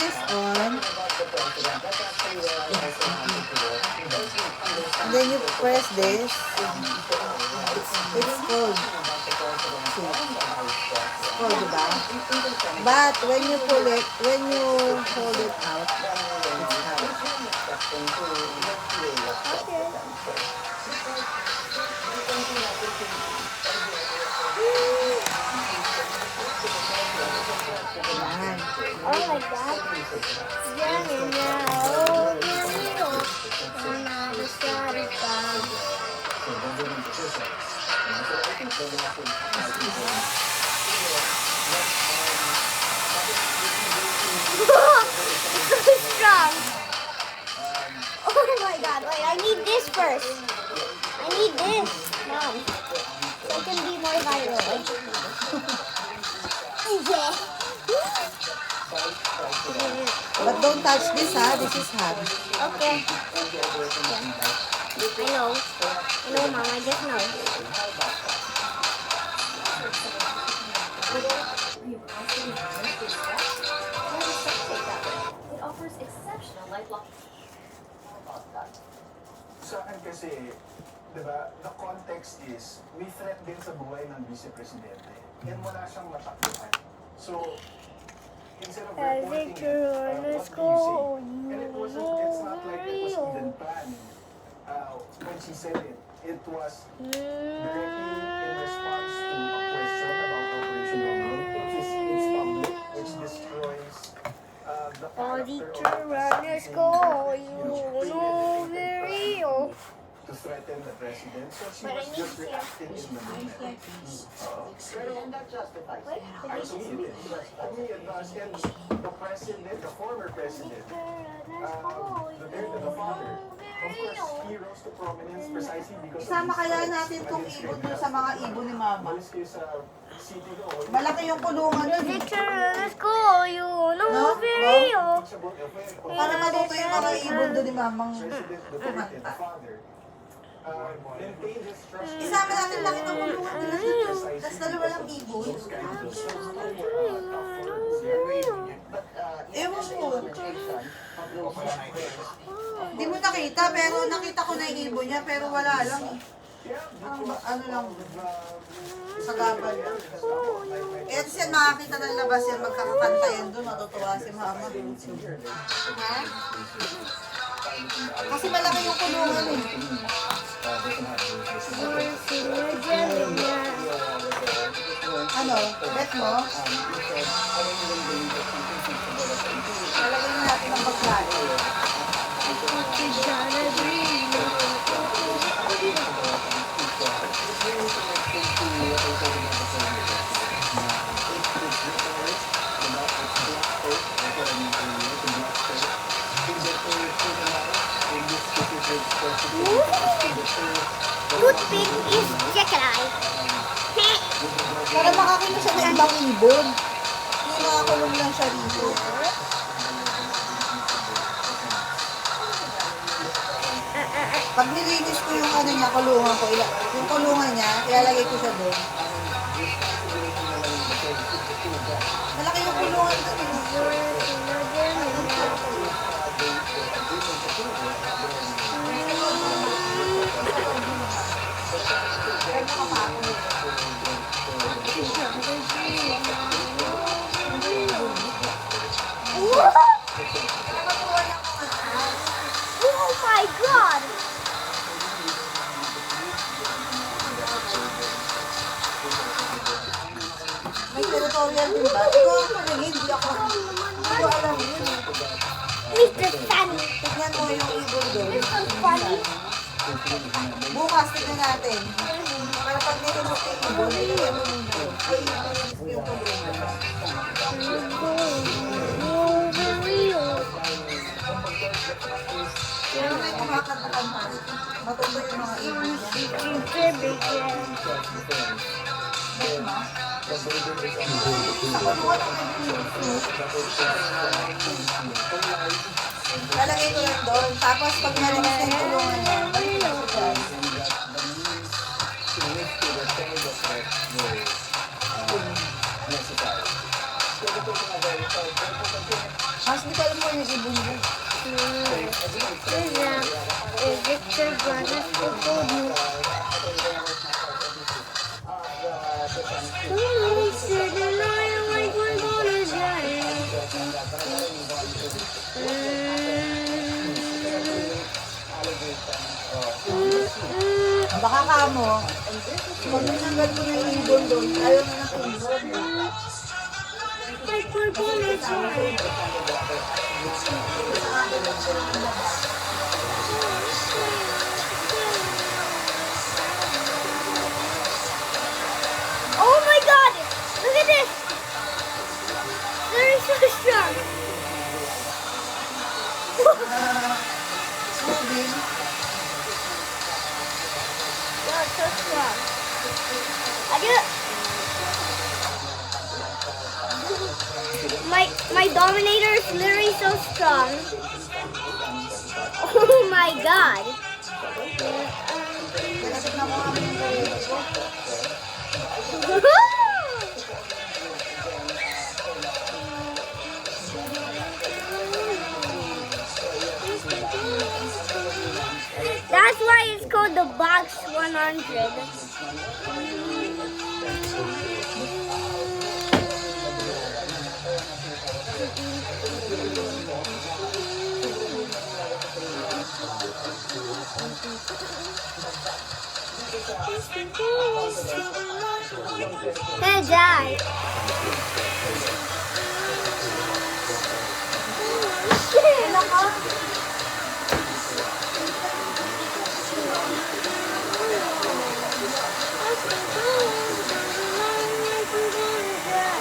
this on. And then you press this. It's cold. See? It's cold, diba? But when you pull it, when you hold it out, it's hot. Okay. Yan. Oh my God. Yan and now. It's so strong. Oh my God. Wait, I need this first. I need this. Mom. So I can be more viral. Yeah. But don't touch this, ha? This is hot. Okay. I know. I know, Mom. I just know. It offers exceptional lifelong. Sa akin kasi, di ba, the context is, may threat din sa buhay ng vice-presidente. And wala siyang matakbuhan. So, instead of reporting it, what do you say? And it's not like it was even planned when she said it. It was directly in response to a question about Operation Rumble, which is it's public, which destroys the All the character of runners something go, that is, you premeditated know, plan very to threaten the president. So she But I was need just to- reacting in the moment. Pero that justifies it. I see it. I mean, it does. And the president, the former president, the father, of course, he rose to prominence precisely because Isama of kaya his natin tong against ibon dun Kenya. sa mga ibon ni Mama. Malis kayo sa city ko. Malaki yung kulungan dun. Victor, let's go, you know, No? very Unteachable effect of Para matuto yung mga ibon dun ni Mamang President Duterte, the father, maintained his trust. Isama natin laki ng kulungan nila dito. Tapos dalawa lang ibon. Those kinds of tough words. But Ewan ko. implementation of those Di mo nakita, pero nakita ko na yung ibon niya, pero wala lang. Ano lang, sa gabal lang. Eh, kasi yan makakita ng labas yan, magkakakanta yan doon, matutuwa si Mama. Ha? Kasi malaki yung kulungan eh. Ano? Bet mo? Lalagyan na natin ang pagkain. Toothpick is Jekyll. Para makakita siya ng ibang ibon. Hindi nakakulong lang siya dito. Pag nilinis ko yung ano niya, kulungan ko, yung kulungan niya, ilalagay ko siya doon. Malaki yung kulungan doon. Oh my God! May territorial din ba? Ikaw ang paningin, hindi ako. Hindi ko alam yun. Mr. Sunny. Tignan mo yung ibon doon. Mr. Funny. Bukas, tignan natin. Para pag nilimot yung ibon, nilagyan mo muna. Ay, nilinis ko yung kulungan. Pero may kumakatakan pa. Matuto yung mga ibon niya. Lalagay ko lang doon. Tapos pag nalinis na yung kulungan niya, balik ko siya dyan. Necessary. So, ito po na very Kasi di ko alam mo yung ibon mo. Is it your brother's food? Baka ka mo, pag nanggal ko na yung ibon doon, ayaw na ng ibon. My purple is right. Oh my god! Look at this! They're so strong. Moving. They're so strong. I do. My Dominator is literally so strong. Oh my god. Nagkasip na ko kami yung sarili ko. That's why it's called the Box 100. Hey, Dad.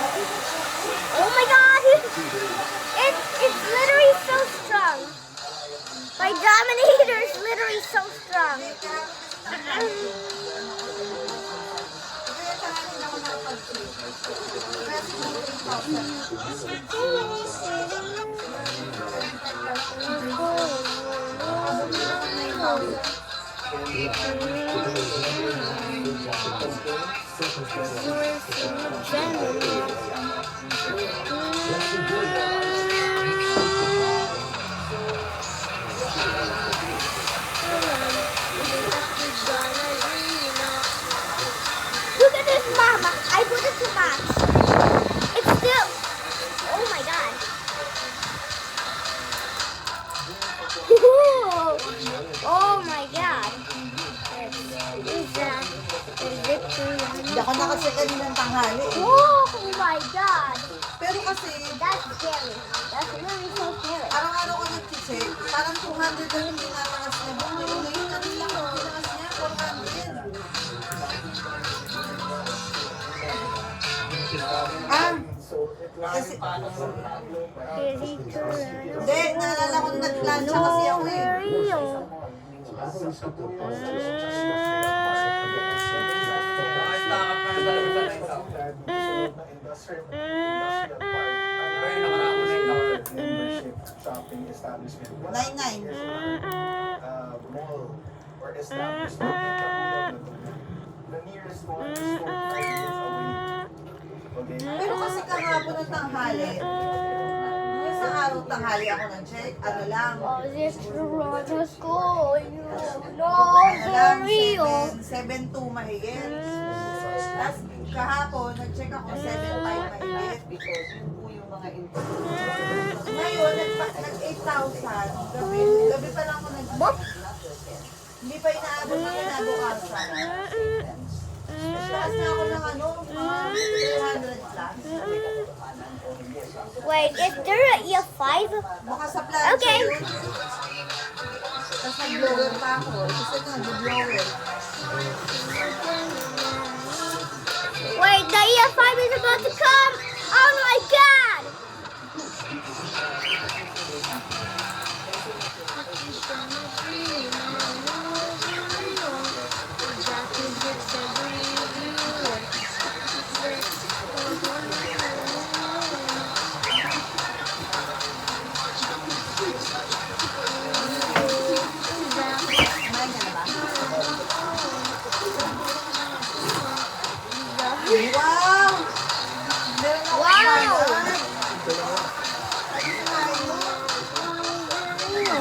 Oh my god! It's literally so strong. My Dominator is literally so strong. Kaya sa akin ako nakapag-sleep. Kasi may 3,000. Look at this, Mama. I put it to max. It's still. Oh my god. Oh my god. Is that a victory? Hindi ako nakasakali ng tanghali eh. Oh my god. Pero kasi, That's scary. That's really so scary. araw-araw ko nag-check, parang 200 lang yung tinatakas niya. Pero ngayon, ano lang ang tinakas niya? 400. Ah, kasi, Is he correct? hindi, naalala ko na nag-plancha kasi ako eh. Shopping establishment. 99. Mall or establishment in Kapuyaw. The nearest one is 4 minutes away. Okay? Pero kasi kahapon ng tanghali, yung sa araw tanghali ako nag-check, ano lang, Oh, this Toronto's goal. No, ano lang, Rio. 7.2 mahigit. Tapos kahapon, nag-check ako 7.5 mahigit. Because yun po yung mga Ngayon, nag-8,000. Gabi pa lang ako nag Hindi pa inaabot ng kinabukasan. Taas na ako ng ano, mga 300 plus. Wait, is there a E5? Baka sa plancha Okay. yun. Tapos nag-blower pa ako. Kasi ito nag-blower. Wait, the E5 is about to come. Oh my god! Kumain ka na ba? Wow!